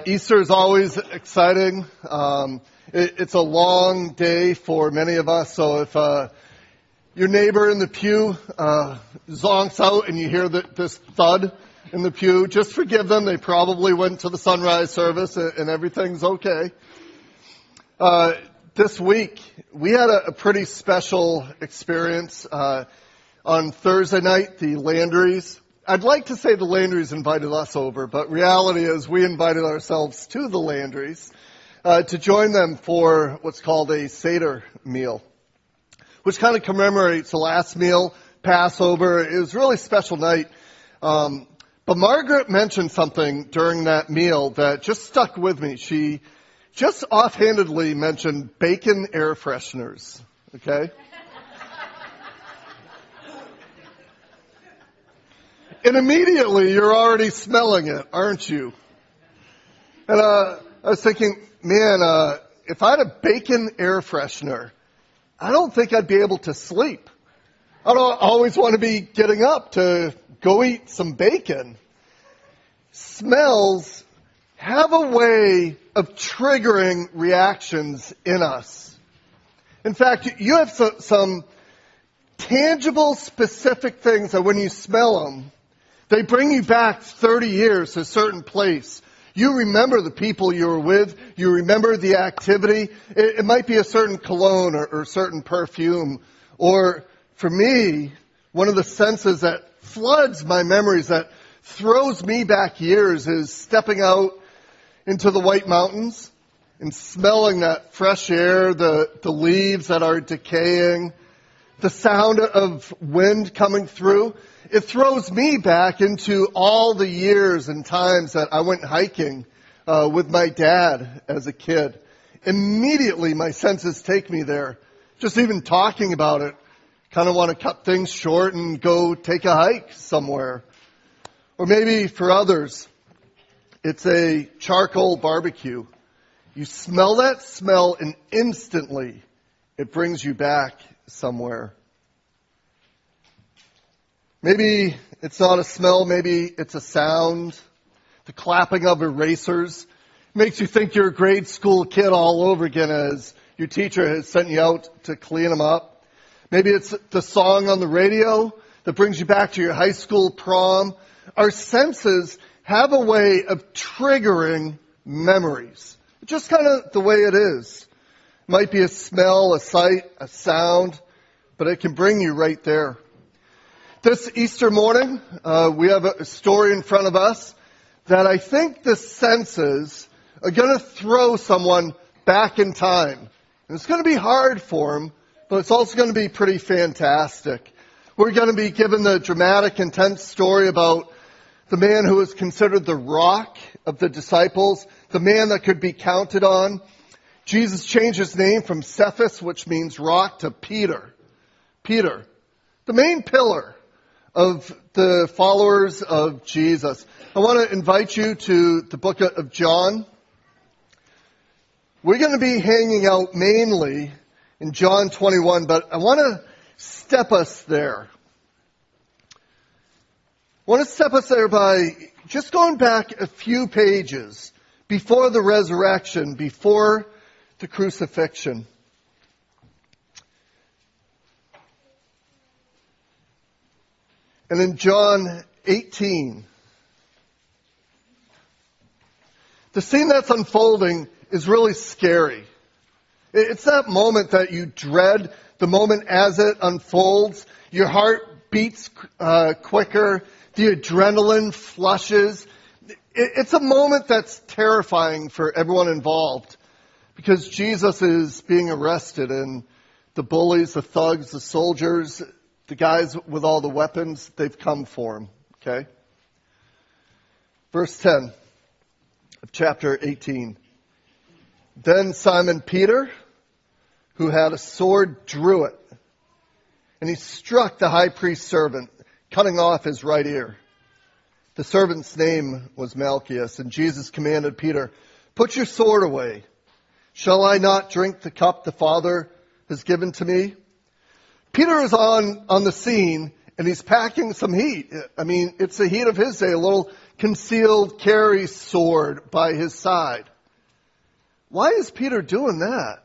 Easter is always exciting. It's a long day for many of us, so if your neighbor in the pew zonks out and you hear this thud in the pew, just forgive them. They probably went to the sunrise service and everything's okay. This week, we had a pretty special experience. On Thursday night, the Landrys. I'd like to say the Landrys invited us over, but reality is we invited ourselves to the Landrys to join them for what's called a Seder meal, which kind of commemorates the last meal, Passover. It was a really special night. But Margaret mentioned something during that meal that just stuck with me. She just offhandedly mentioned bacon air fresheners, okay? And immediately, you're already smelling it, aren't you? And I was thinking, man, if I had a bacon air freshener, I don't think I'd be able to sleep. I don't always want to be getting up to go eat some bacon. Smells have a way of triggering reactions in us. In fact, you have some tangible, specific things that when you smell them, they bring you back 30 years to a certain place. You remember the people you were with. You remember the activity. It might be a certain cologne or certain perfume. Or for me, one of the senses that floods my memories, that throws me back years, is stepping out into the White Mountains and smelling that fresh air, the leaves that are decaying, the sound of wind coming through. It throws me back into all the years and times that I went hiking with my dad as a kid. Immediately, my senses take me there. Just even talking about it, kind of want to cut things short and go take a hike somewhere. Or maybe for others, it's a charcoal barbecue. You smell that smell and instantly it brings you back somewhere. Maybe it's not a smell, maybe it's a sound. The clapping of erasers makes you think you're a grade school kid all over again as your teacher has sent you out to clean them up. Maybe it's the song on the radio that brings you back to your high school prom. Our senses have a way of triggering memories. Just kind of the way it is. It might be a smell, a sight, a sound, but it can bring you right there. This Easter morning, we have a story in front of us that I think the senses are going to throw someone back in time. And it's going to be hard for them, but it's also going to be pretty fantastic. We're going to be given the dramatic, intense story about the man who was considered the rock of the disciples, the man that could be counted on. Jesus changed his name from Cephas, which means rock, to Peter. Peter, the main pillar of the followers of Jesus. I want to invite you to the book of John. We're going to be hanging out mainly in John 21, but I want to step us there. I want to step us there by just going back a few pages before the resurrection, before the crucifixion. And in John 18, the scene that's unfolding is really scary. It's that moment that you dread, the moment as it unfolds. Your heart beats quicker, the adrenaline flushes. It's a moment that's terrifying for everyone involved because Jesus is being arrested and the bullies, the thugs, the soldiers, the guys with all the weapons, they've come for him, okay? Verse 10 of chapter 18. Then Simon Peter, who had a sword, drew it, and he struck the high priest's servant, cutting off his right ear. The servant's name was Malchus, and Jesus commanded Peter, "Put your sword away. Shall I not drink the cup the Father has given to me?" Peter is on the scene, and he's packing some heat. I mean, it's the heat of his day, a little concealed carry sword by his side. Why is Peter doing that?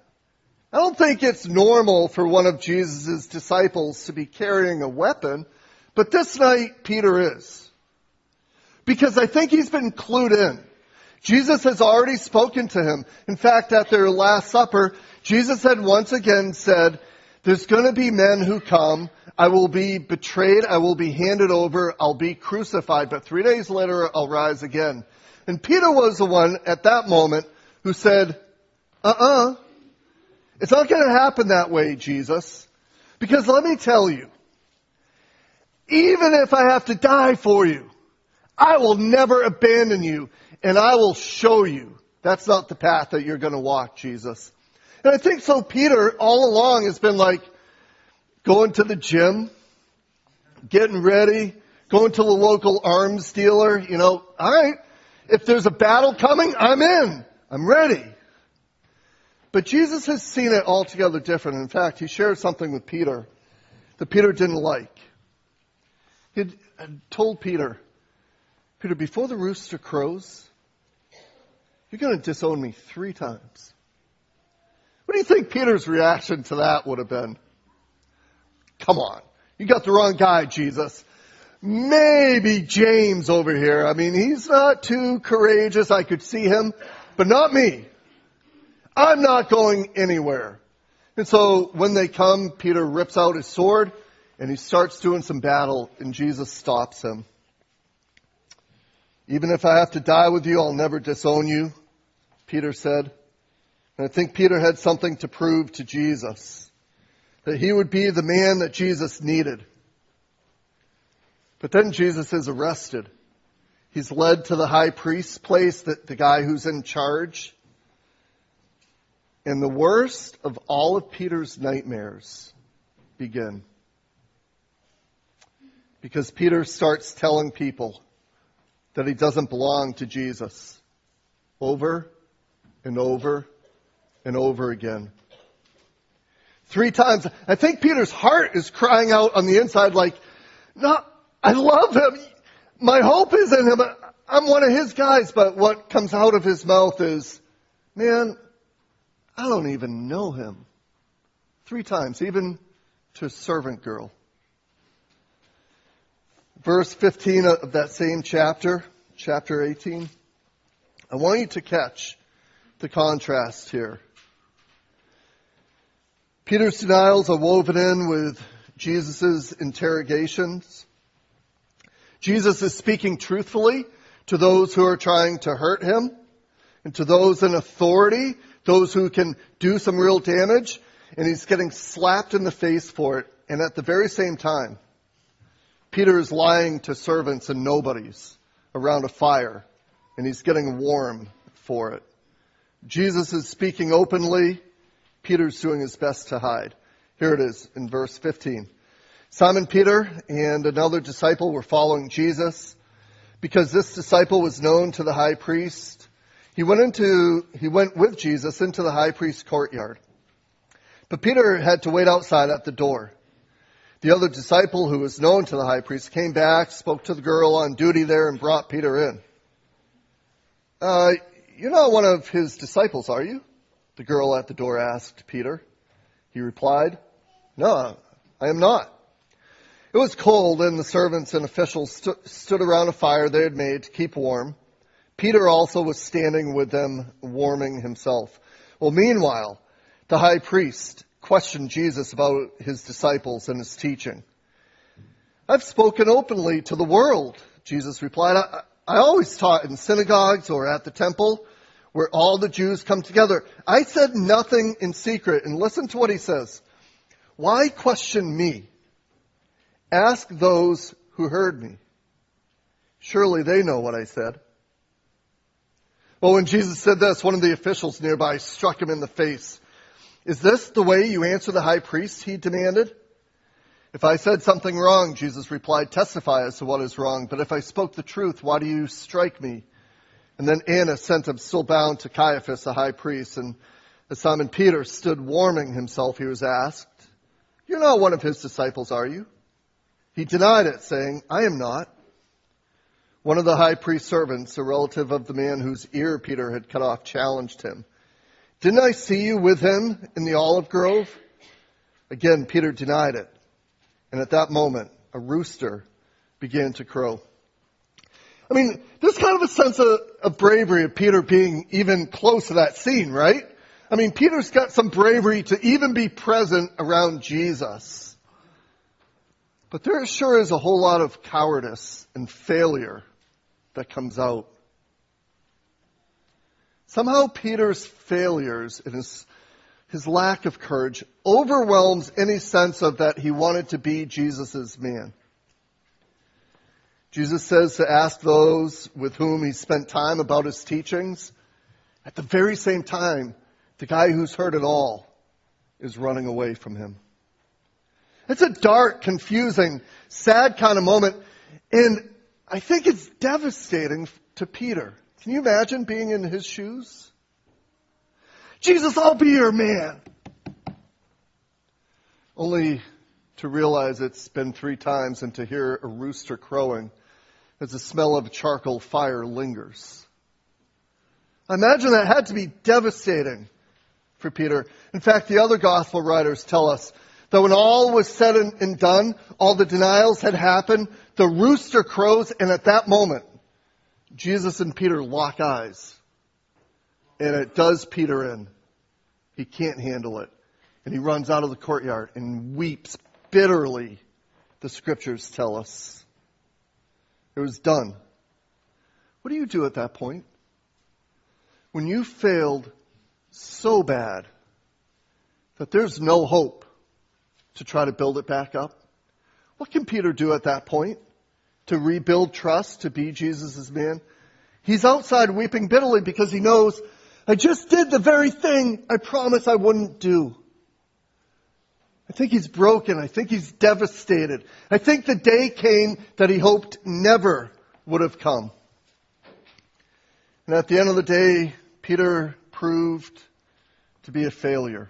I don't think it's normal for one of Jesus' disciples to be carrying a weapon, but this night Peter is. Because I think he's been clued in. Jesus has already spoken to him. In fact, at their Last Supper, Jesus had once again said, there's going to be men who come. I will be betrayed. I will be handed over. I'll be crucified. But 3 days later, I'll rise again. And Peter was the one at that moment who said, it's not going to happen that way, Jesus. Because let me tell you, even if I have to die for you, I will never abandon you, and I will show you. That's not the path that you're going to walk, Jesus. And I think so Peter all along has been like going to the gym, getting ready, going to the local arms dealer, all right, if there's a battle coming, I'm in. I'm ready. But Jesus has seen it altogether different. In fact, he shared something with Peter that Peter didn't like. He had told Peter, before the rooster crows, you're going to disown me 3 times. What do you think Peter's reaction to that would have been? Come on. You got the wrong guy, Jesus. Maybe James over here. I mean, he's not too courageous. I could see him, but not me. I'm not going anywhere. And so when they come, Peter rips out his sword and he starts doing some battle, and Jesus stops him. Even if I have to die with you, I'll never disown you, Peter said. And I think Peter had something to prove to Jesus, that he would be the man that Jesus needed. But then Jesus is arrested. He's led to the high priest's place, the guy who's in charge. And the worst of all of Peter's nightmares begin. Because Peter starts telling people that he doesn't belong to Jesus over and over and over again. 3 times. I think Peter's heart is crying out on the inside like, no, I love him. My hope is in him. I'm one of his guys. But what comes out of his mouth is, man, I don't even know him. 3 times, even to a servant girl. Verse 15 of that same chapter, chapter 18. I want you to catch the contrast here. Peter's denials are woven in with Jesus' interrogations. Jesus is speaking truthfully to those who are trying to hurt him, and to those in authority, those who can do some real damage, and he's getting slapped in the face for it. And at the very same time, Peter is lying to servants and nobodies around a fire, and he's getting warm for it. Jesus is speaking openly. Peter's doing his best to hide. Here it is in verse 15. Simon Peter and another disciple were following Jesus. Because this disciple was known to the high priest, he went with Jesus into the high priest's courtyard. But Peter had to wait outside at the door. The other disciple, who was known to the high priest, came back, spoke to the girl on duty there, and brought Peter in. You're not one of his disciples, are you? The girl at the door asked Peter. He replied, No, I am not. It was cold, and the servants and officials stood around a fire they had made to keep warm. Peter also was standing with them, warming himself. Well, meanwhile, the high priest questioned Jesus about his disciples and his teaching. I've spoken openly to the world, Jesus replied. I always taught in synagogues or at the temple where all the Jews come together. I said nothing in secret. And listen to what he says. Why question me? Ask those who heard me. Surely they know what I said. Well, when Jesus said this, one of the officials nearby struck him in the face. Is this the way you answer the high priest? He demanded. If I said something wrong, Jesus replied, testify as to what is wrong. But if I spoke the truth, why do you strike me? And then Annas sent him still bound to Caiaphas, the high priest. And as Simon Peter stood warming himself, he was asked, You're not one of his disciples, are you? He denied it, saying, I am not. One of the high priest's servants, a relative of the man whose ear Peter had cut off, challenged him. Didn't I see you with him in the olive grove? Again, Peter denied it. And at that moment, a rooster began to crow. I mean, there's kind of a sense of bravery of Peter being even close to that scene, right? I mean, Peter's got some bravery to even be present around Jesus. But there sure is a whole lot of cowardice and failure that comes out. Somehow Peter's failures and his lack of courage overwhelms any sense of that he wanted to be Jesus' man. Jesus says to ask those with whom he spent time about his teachings. At the very same time, the guy who's heard it all is running away from him. It's a dark, confusing, sad kind of moment. And I think it's devastating to Peter. Can you imagine being in his shoes? Jesus, I'll be your man. Only to realize it's been 3 times and to hear a rooster crowing as the smell of charcoal fire lingers. I imagine that had to be devastating for Peter. In fact, the other gospel writers tell us that when all was said and done, all the denials had happened, the rooster crows, and at that moment, Jesus and Peter lock eyes. And it does Peter in. He can't handle it. And he runs out of the courtyard and weeps bitterly, the scriptures tell us. It was done. What do you do at that point? When you failed so bad that there's no hope to try to build it back up, what can Peter do at that point to rebuild trust, to be Jesus' man? He's outside weeping bitterly because he knows, I just did the very thing I promised I wouldn't do. I think he's broken. I think he's devastated. I think the day came that he hoped never would have come. And at the end of the day, Peter proved to be a failure.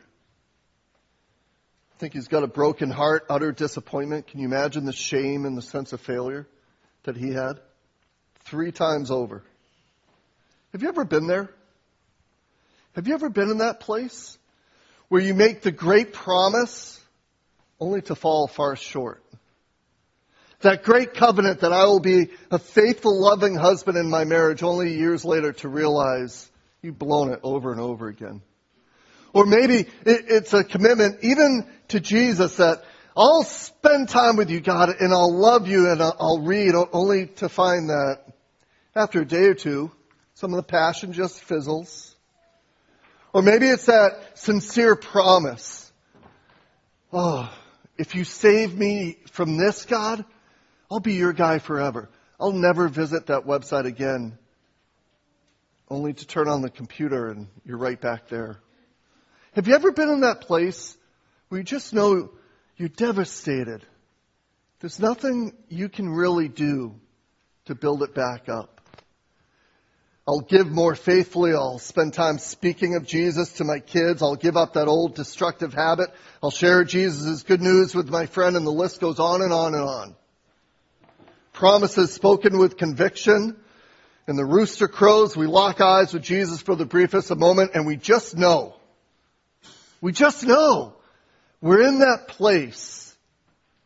I think he's got a broken heart, utter disappointment. Can you imagine the shame and the sense of failure that he had? 3 times over. Have you ever been there? Have you ever been in that place where you make the great promise only to fall far short? That great covenant that I will be a faithful, loving husband in my marriage, only years later to realize you've blown it over and over again. Or maybe it's a commitment even to Jesus that I'll spend time with you, God, and I'll love you and I'll read, only to find that after a day or two, some of the passion just fizzles. Or maybe it's that sincere promise. Oh, if you save me from this, God, I'll be your guy forever. I'll never visit that website again. Only to turn on the computer and you're right back there. Have you ever been in that place where you just know you're devastated? There's nothing you can really do to build it back up. I'll give more faithfully. I'll spend time speaking of Jesus to my kids. I'll give up that old destructive habit. I'll share Jesus' good news with my friend, and the list goes on and on and on. Promises spoken with conviction. And the rooster crows. We lock eyes with Jesus for the briefest of moment, and we just know. We just know. We're in that place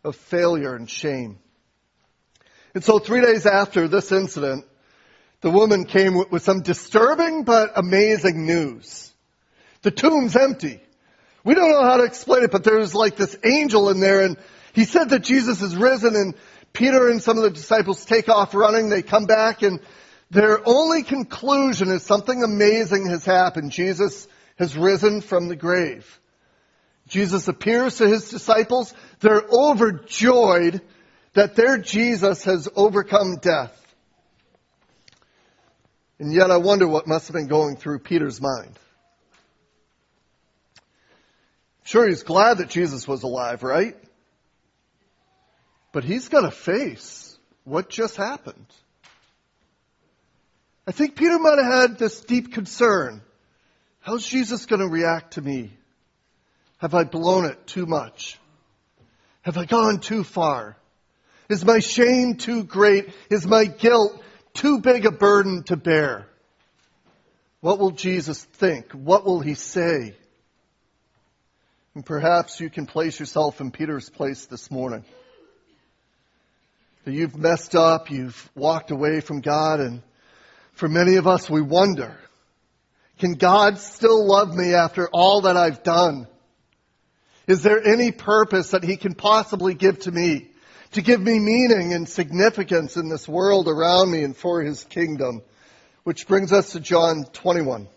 of failure and shame. And so 3 days after this incident, the woman came with some disturbing but amazing news. The tomb's empty. We don't know how to explain it, but there's like this angel in there, and he said that Jesus is risen, and Peter and some of the disciples take off running. They come back, and their only conclusion is something amazing has happened. Jesus has risen from the grave. Jesus appears to his disciples. They're overjoyed that their Jesus has overcome death. And yet I wonder what must have been going through Peter's mind. Sure, he's glad that Jesus was alive, right? But he's got to face what just happened. I think Peter might have had this deep concern. How's Jesus going to react to me? Have I blown it too much? Have I gone too far? Is my shame too great? Is my guilt too big a burden to bear. What will Jesus think? What will he say? And perhaps you can place yourself in Peter's place this morning. That you've messed up, you've walked away from God, and for many of us, we wonder, can God still love me after all that I've done? Is there any purpose that he can possibly give to me, to give me meaning and significance in this world around me and for his kingdom? Which brings us to John 21.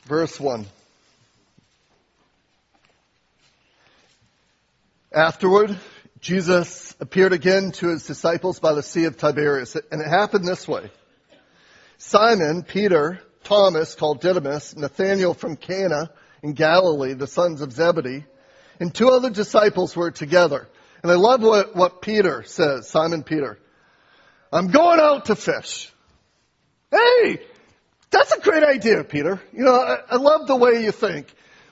Verse 1. Afterward, Jesus appeared again to his disciples by the Sea of Tiberias, and it happened this way. Simon, Peter, Thomas, called Didymus, Nathanael from Cana in Galilee, the sons of Zebedee, and two other disciples were together. And I love what Peter says, Simon Peter. I'm going out to fish. Hey, that's a great idea, Peter. You know, I love the way you think.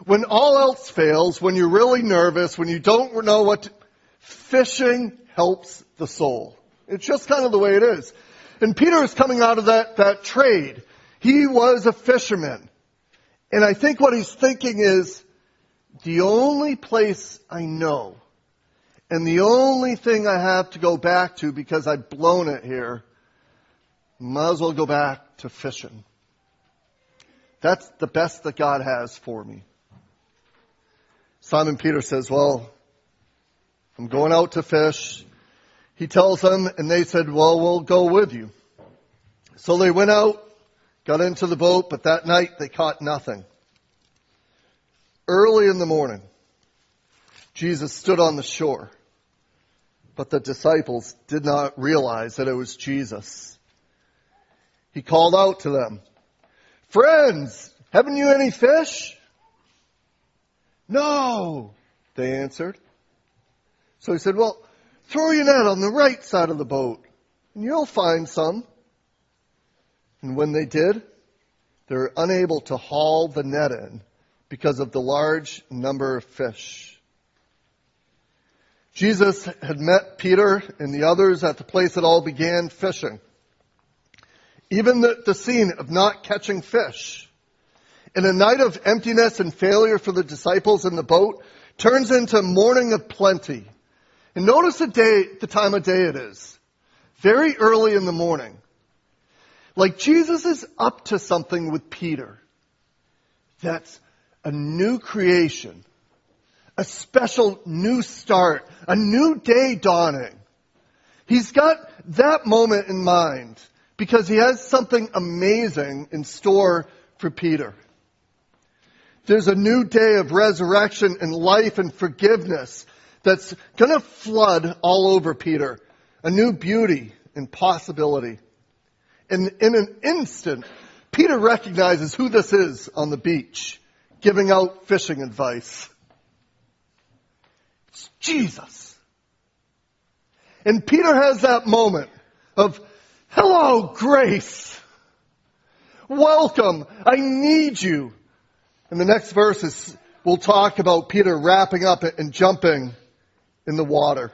When all else fails, when you're really nervous, when you don't know what to, fishing helps the soul. It's just kind of the way it is. And Peter is coming out of that trade. He was a fisherman. And I think what he's thinking is, the only place I know, and the only thing I have to go back to because I've blown it here, might as well go back to fishing. That's the best that God has for me. Simon Peter says, well, I'm going out to fish. He tells them, and they said, well, we'll go with you. So they went out, got into the boat, but that night they caught nothing. Early in the morning, Jesus stood on the shore, but the disciples did not realize that it was Jesus. He called out to them, friends, haven't you any fish? No, they answered. So he said, well, throw your net on the right side of the boat, and you'll find some. And when they did, they were unable to haul the net in because of the large number of fish. Jesus had met Peter and the others at the place it all began, fishing. Even the scene of not catching fish in a night of emptiness and failure for the disciples in the boat turns into morning of plenty. And notice the time of day it is. Very early in the morning. Like Jesus is up to something with Peter. That's a new creation. A special new start. A new day dawning. He's got that moment in mind because he has something amazing in store for Peter. There's a new day of resurrection and life and forgiveness that's going to flood all over Peter. A new beauty and possibility. And in an instant, Peter recognizes who this is on the beach, giving out fishing advice. It's Jesus. And Peter has that moment of, hello, grace. Welcome. I need you. And the next verses, we'll talk about Peter wrapping up and jumping in the water.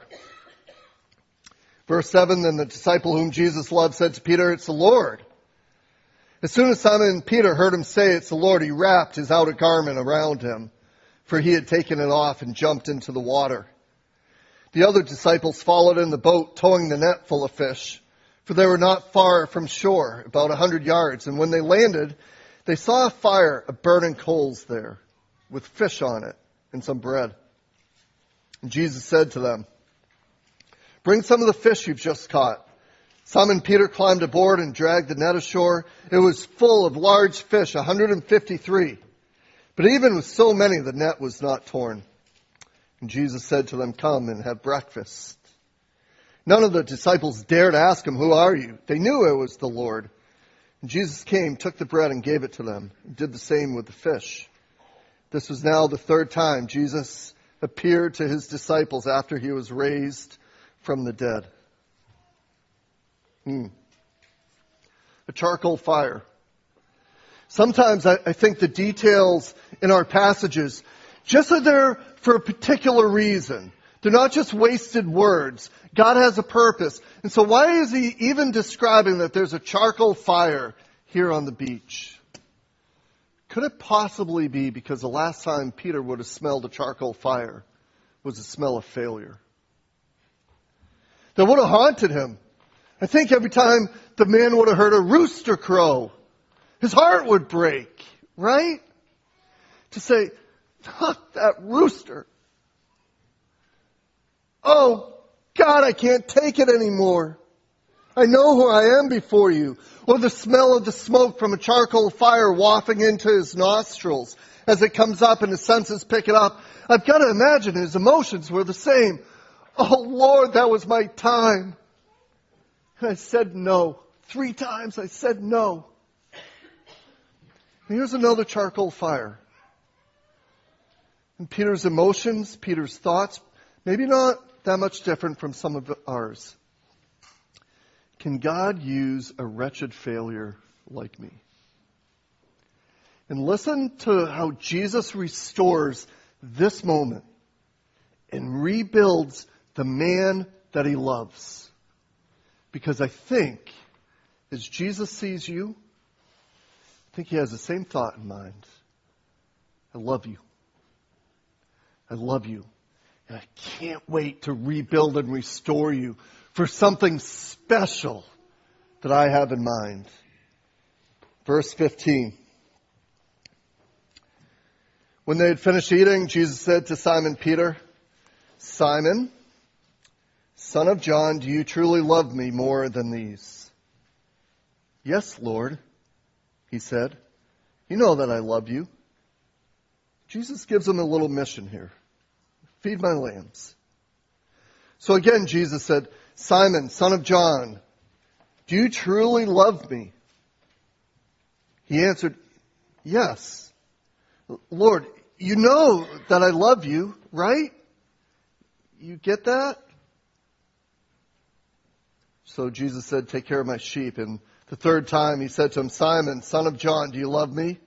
Verse 7, then the disciple whom Jesus loved said to Peter, it's the Lord. As soon as Simon Peter heard him say, it's the Lord, he wrapped his outer garment around him, for he had taken it off and jumped into the water. The other disciples followed in the boat, towing the net full of fish, for they were not far from shore, about 100 yards. And when they landed, they saw a fire of burning coals there, with fish on it and some bread. And Jesus said to them, bring some of the fish you've just caught. Simon Peter climbed aboard and dragged the net ashore. It was full of large fish, 153. But even with so many, the net was not torn. And Jesus said to them, come and have breakfast. None of the disciples dared ask him, who are you? They knew it was the Lord. And Jesus came, took the bread and gave it to them, and did the same with the fish. This was now the third time Jesus appeared to his disciples after he was raised from the dead. A charcoal fire. Sometimes I think the details in our passages just are there for a particular reason. They're not just wasted words. God has a purpose. And so why is he even describing that there's a charcoal fire here on the beach? Could it possibly be because the last time Peter would have smelled a charcoal fire was the smell of failure? That would have haunted him. I think every time the man would have heard a rooster crow, his heart would break, right? To say, not that rooster. Oh, God, I can't take it anymore. I know who I am before you. Or the smell of the smoke from a charcoal fire wafting into his nostrils as it comes up and his senses pick it up. I've got to imagine his emotions were the same. Oh, Lord, that was my time. And I said no. 3 times I said no. And here's another charcoal fire. And Peter's emotions, Peter's thoughts, maybe not that much different from some of ours. Can God use a wretched failure like me? And listen to how Jesus restores this moment and rebuilds the man that he loves. Because I think, as Jesus sees you, I think he has the same thought in mind. I love you. I love you. And I can't wait to rebuild and restore you for something special that I have in mind. Verse 15. When they had finished eating, Jesus said to Simon Peter, Simon, son of John, do you truly love me more than these? Yes, Lord, he said. You know that I love you. Jesus gives him a little mission here. Feed my lambs. So again, Jesus said, Simon, son of John, do you truly love me? He answered, yes. Lord, you know that I love you, right? You get that? So Jesus said, take care of my sheep. And the 3rd time he said to him, Simon, son of John, do you love me?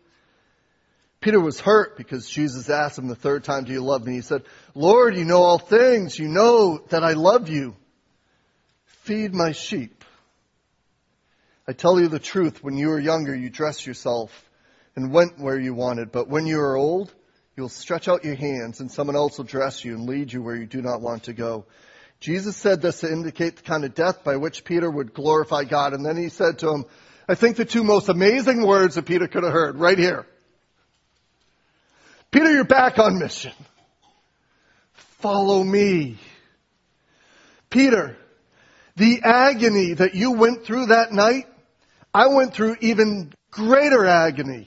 Peter was hurt because Jesus asked him the 3rd time, do you love me? He said, Lord, you know all things. You know that I love you. Feed my sheep. I tell you the truth, when you were younger, you dressed yourself and went where you wanted. But when you are old, you'll stretch out your hands and someone else will dress you and lead you where you do not want to go. Jesus said this to indicate the kind of death by which Peter would glorify God. And then he said to him, I think the 2 most amazing words that Peter could have heard right here. Peter, you're back on mission. Follow me. Peter, the agony that you went through that night, I went through even greater agony.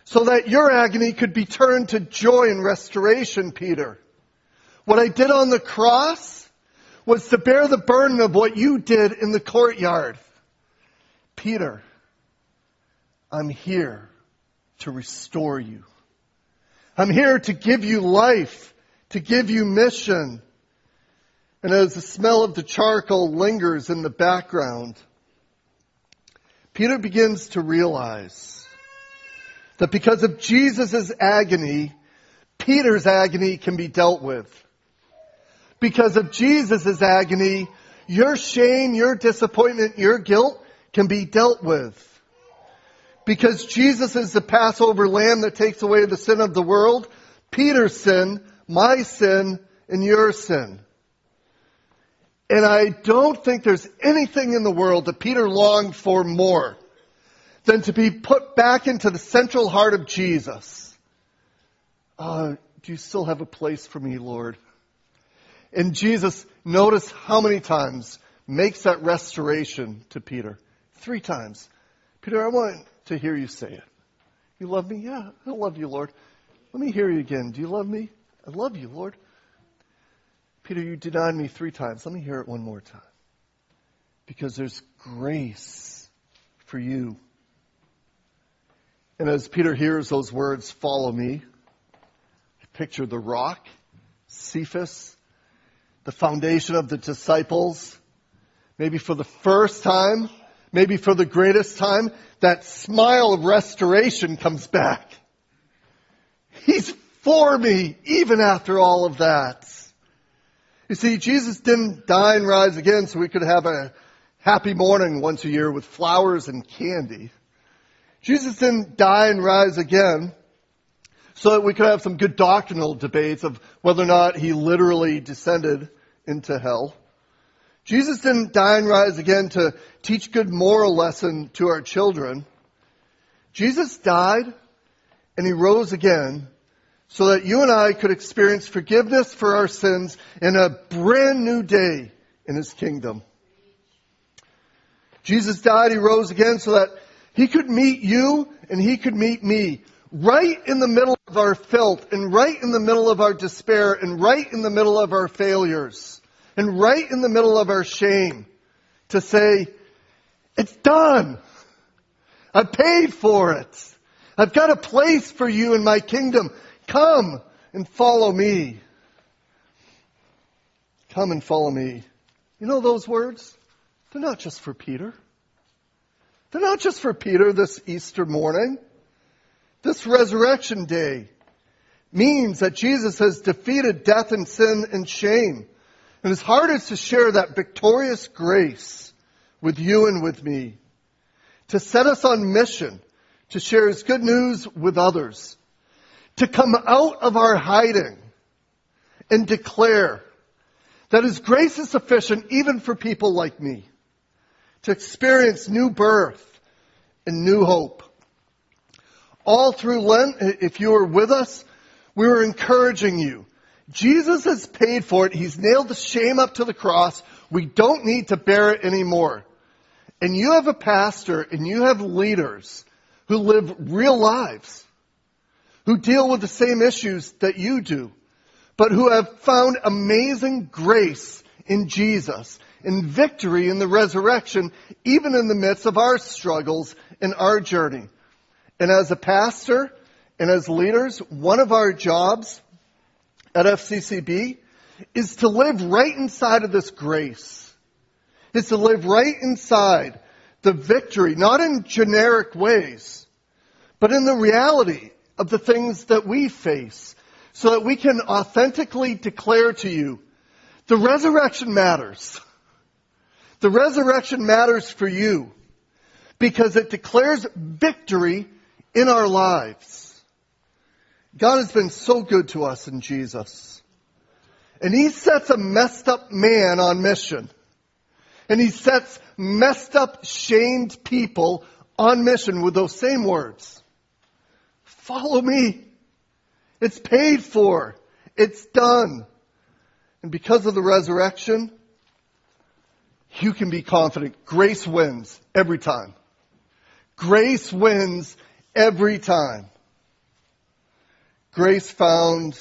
So that your agony could be turned to joy and restoration, Peter. What I did on the cross was to bear the burden of what you did in the courtyard. Peter, I'm here to restore you. I'm here to give you life, to give you mission. And as the smell of the charcoal lingers in the background, Peter begins to realize that because of Jesus' agony, Peter's agony can be dealt with. Because of Jesus' agony, your shame, your disappointment, your guilt can be dealt with. Because Jesus is the Passover lamb that takes away the sin of the world, Peter's sin, my sin, and your sin. And I don't think there's anything in the world that Peter longed for more than to be put back into the central heart of Jesus. Do you still have a place for me, Lord? And Jesus, notice how many times, makes that restoration to Peter. 3 times. Peter, I want to hear you say it. You love me? Yeah, I love you, Lord. Let me hear you again. Do you love me? I love you, Lord. Peter, you denied me 3 times. Let me hear it one more time. Because there's grace for you. And as Peter hears those words, follow me, I picture the rock, Cephas, the foundation of the disciples. Maybe for the first time, maybe for the greatest time, that smile of restoration comes back. He's for me, even after all of that. You see, Jesus didn't die and rise again so we could have a happy morning once a year with flowers and candy. Jesus didn't die and rise again so that we could have some good doctrinal debates of whether or not he literally descended into hell. Jesus didn't die and rise again to teach good moral lesson to our children. Jesus died and he rose again so that you and I could experience forgiveness for our sins in a brand new day in his kingdom. Jesus died, he rose again so that he could meet you and he could meet me right in the middle of our filth and right in the middle of our despair and right in the middle of our failures and right in the middle of our shame to say, it's done. I've paid for it. I've got a place for you in my kingdom. Come and follow me. Come and follow me. You know those words? They're not just for Peter. They're not just for Peter this Easter morning. This resurrection day means that Jesus has defeated death and sin and shame. And his heart is to share that victorious grace with you and with me. To set us on mission, to share his good news with others. To come out of our hiding and declare that his grace is sufficient even for people like me. To experience new birth and new hope. All through Lent, if you were with us, we were encouraging you. Jesus has paid for it. He's nailed the shame up to the cross. We don't need to bear it anymore. And you have a pastor and you have leaders who live real lives, who deal with the same issues that you do, but who have found amazing grace in Jesus and victory in the resurrection, even in the midst of our struggles and our journey. And as a pastor and as leaders, one of our jobs at FCCB is to live right inside of this grace. Is to live right inside the victory, not in generic ways, but in the reality of the things that we face, so that we can authentically declare to you, the resurrection matters. The resurrection matters for you because it declares victory in our lives. God has been so good to us in Jesus. And he sets a messed up man on mission. And he sets messed up, shamed people on mission with those same words. Follow me. It's paid for. It's done. And because of the resurrection, you can be confident. Grace wins every time. Grace wins every time. Grace found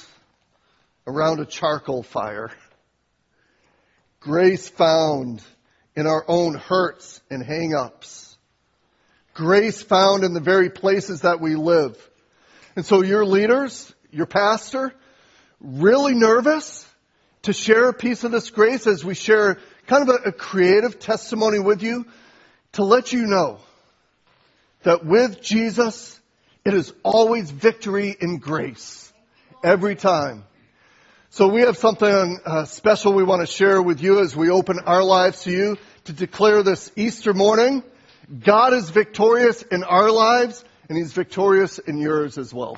around a charcoal fire. Grace found in our own hurts and hang-ups. Grace found in the very places that we live. And so your leaders, your pastor, really nervous to share a piece of this grace as we share kind of a creative testimony with you to let you know that with Jesus, it is always victory in grace. Every time. So we have something special we want to share with you as we open our lives to you to declare this Easter morning. God is victorious in our lives and he's victorious in yours as well.